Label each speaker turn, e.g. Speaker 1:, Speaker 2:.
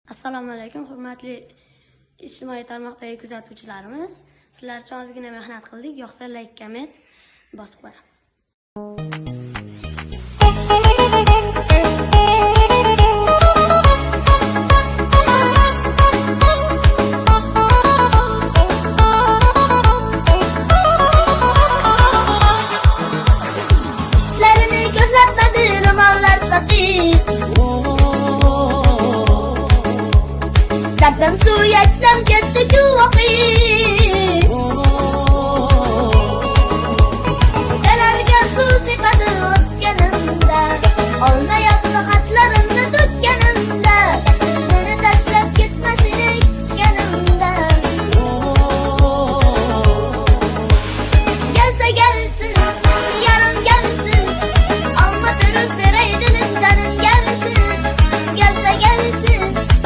Speaker 1: Assalomu alaykum, hurmatli ijtimoiy tarmoqdagi kuzatuvchilarimiz. Sizlar uchun ozgina mehnat qildik. Yoqsa like, komment bosib qo'yamiz.
Speaker 2: İşlerini göstermedi romanlar fakir. Dertten su yetsem gitti ki vakit.